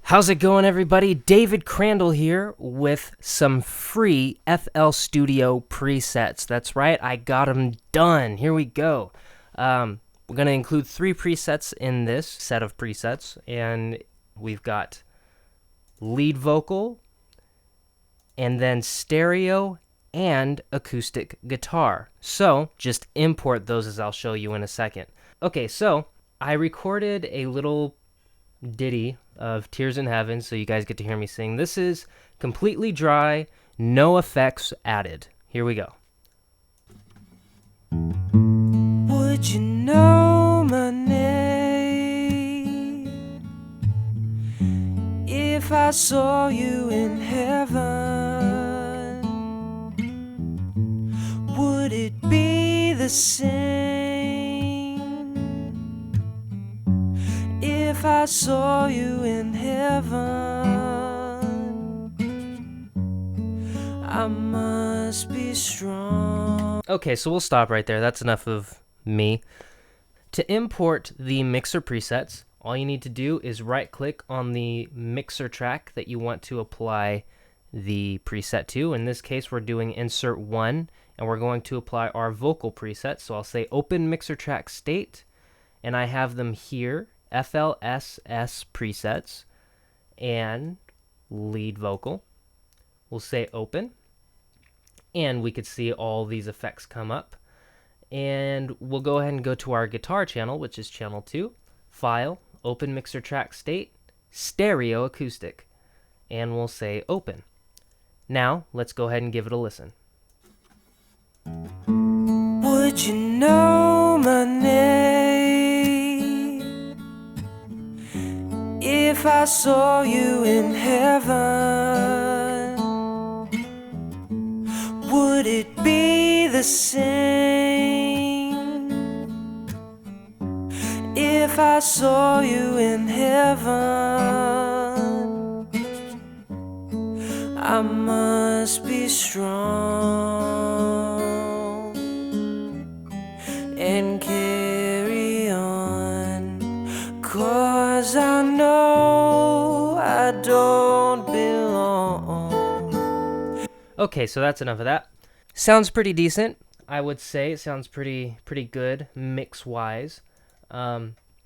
How's it going, everybody? David Crandall here with some free FL Studio presets. That's right, I got them done. Here we go. We're going to include 3 presets in this set of presets, and we've got lead vocal, and then stereo and acoustic guitar. So just import those as I'll show you in a second. Okay, so I recorded a little ditty of Tears in Heaven, so you guys get to hear me sing. This is completely dry, no effects added. Here we go. Would you know my name if I saw you in heaven? Would it be the same if I saw you in heaven? I must be strong. Okay, so we'll stop right there. That's enough of me. To import the mixer presets, all you need to do is right-click on the mixer track that you want to apply the preset to. In this case, we're doing Insert 1, and we're going to apply our vocal preset. So I'll say Open Mixer Track State, and I have them here. FLSS presets and lead vocal. We'll say open, and we could see all these effects come up. And we'll go ahead and go to our guitar channel, which is channel 2, File, Open Mixer Track State, Stereo Acoustic, and we'll say open. Now let's go ahead and give it a listen. Would you know my name if I saw you in heaven? Would it be the same if I saw you in heaven? I must be strong and carry on, 'cause I know I don't belong. Okay, so that's enough of that. Sounds pretty decent, I would say. It sounds pretty good mix-wise.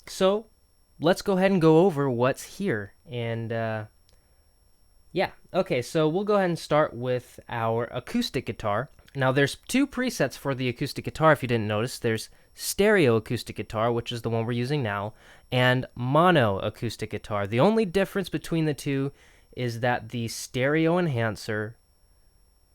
So let's go ahead and go over what's here. And yeah, okay, so we'll go ahead and start with our acoustic guitar. Now there's 2 presets for the acoustic guitar, if you didn't notice. There's stereo acoustic guitar, which is the one we're using now, and mono acoustic guitar. The only difference between the 2 is that the stereo enhancer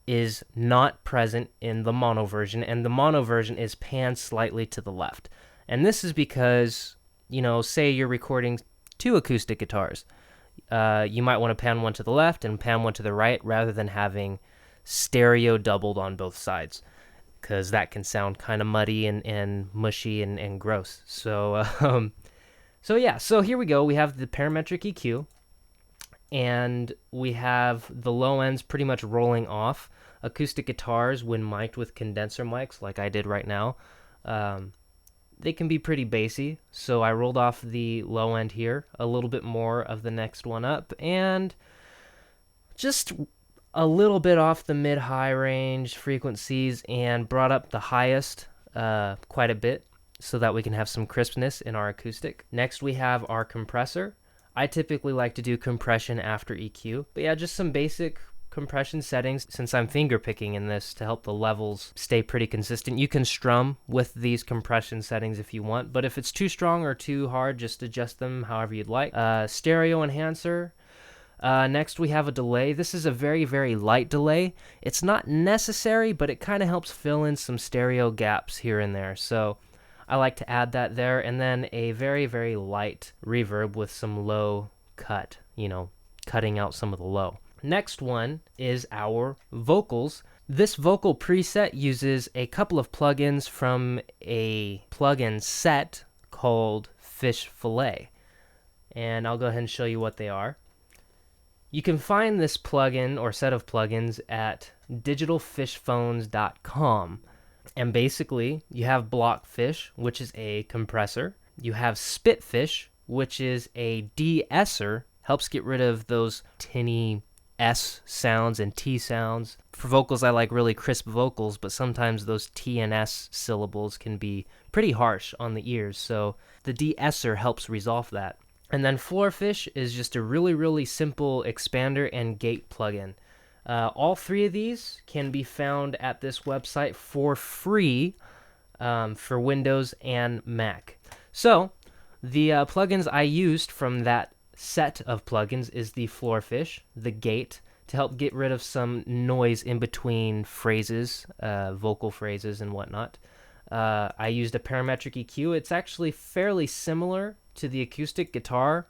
is not present in the mono version, and the mono version is panned slightly to the left. And this is because, you know, say you're recording 2 acoustic guitars. You might want to pan one to the left and pan one to the right rather than having stereo doubled on both sides, because that can sound kind of muddy and mushy and gross. So, so yeah, so here we go. We have the Parametric EQ, and we have the low ends pretty much rolling off. Acoustic guitars, when mic'd with condenser mics, like I did right now, they can be pretty bassy. So I rolled off the low end here, a little bit more of the next one up, and just a little bit off the mid-high range frequencies, and brought up the highest quite a bit so that we can have some crispness in our acoustic. Next we have our compressor. I typically like to do compression after EQ, but yeah, just some basic compression settings since I'm finger picking in this to help the levels stay pretty consistent. You can strum with these compression settings if you want, but if it's too strong or too hard, just adjust them however you'd like. Stereo enhancer. Next we have a delay. This is a very light delay. It's not necessary, but it kind of helps fill in some stereo gaps here and there. So I like to add that there. And then a very light reverb with some low cut, you know, cutting out some of the low. Next one is our vocals. This vocal preset uses a couple of plugins from a plugin set called Fish Fillet. And I'll go ahead and show you what they are. You can find this plugin or set of plugins at digitalfishphones.com. And basically, you have Blockfish, which is a compressor. You have Spitfish, which is a de-esser. Helps get rid of those tinny S sounds and T sounds. For vocals, I like really crisp vocals, but sometimes those T and S syllables can be pretty harsh on the ears, so the de-esser helps resolve that. And then Floorfish is just a really, really simple expander and gate plugin. All three of these can be found at this website for free for Windows and Mac. So the plugins I used from that set of plugins is the Floorfish, the gate, to help get rid of some noise in between phrases, vocal phrases and whatnot. I used a Parametric EQ. It's actually fairly similar to the acoustic guitar.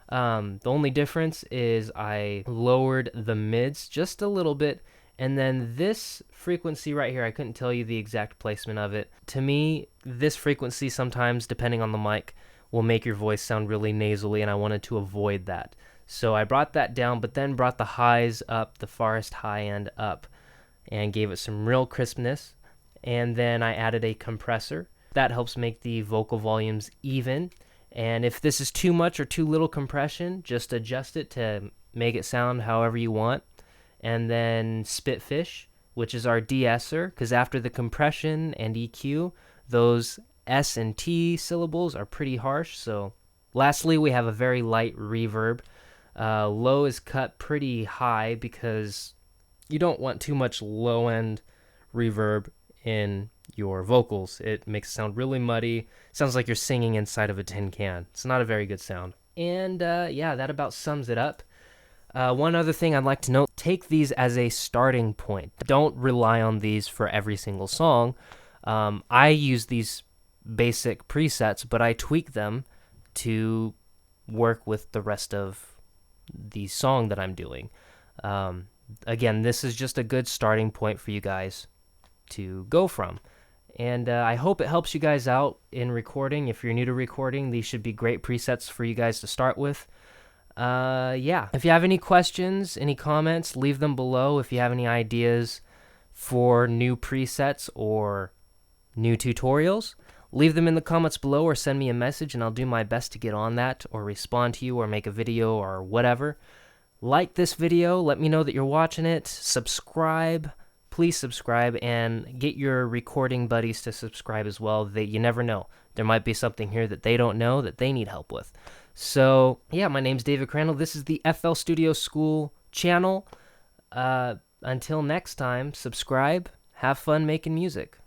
The only difference is I lowered the mids just a little bit, and then this frequency right here, I couldn't tell you the exact placement of it. To me, this frequency sometimes, depending on the mic, will make your voice sound really nasally, and I wanted to avoid that. So I brought that down, but then brought the highs up, the farthest high end up, and gave it some real crispness. And then I added a compressor. That helps make the vocal volumes even. And if this is too much or too little compression, just adjust it to make it sound however you want. And then Spitfish, which is our de-esser, because after the compression and EQ, those S and T syllables are pretty harsh. So lastly, we have a very light reverb. Low is cut pretty high because you don't want too much low-end reverb in your vocals. It makes it sound really muddy. Sounds like you're singing inside of a tin can. It's not a very good sound. And yeah, that about sums it up. One other thing I'd like to note, take these as a starting point. Don't rely on these for every single song. I use these basic presets, but I tweak them to work with the rest of the song that I'm doing. Again, this is just a good starting point for you guys to go from. And I hope it helps you guys out in recording. If you're new to recording, these should be great presets for you guys to start with. Yeah, if you have any questions, any comments, leave them below. If you have any ideas for new presets or new tutorials, leave them in the comments below or send me a message and I'll do my best to get on that or respond to you or make a video or whatever. Like this video, let me know that you're watching it, subscribe, please subscribe, and get your recording buddies to subscribe as well. You never know. There might be something here that they don't know that they need help with. So, yeah, my name's David Crandall. This is the FL Studio School channel. Until next time, subscribe, have fun making music.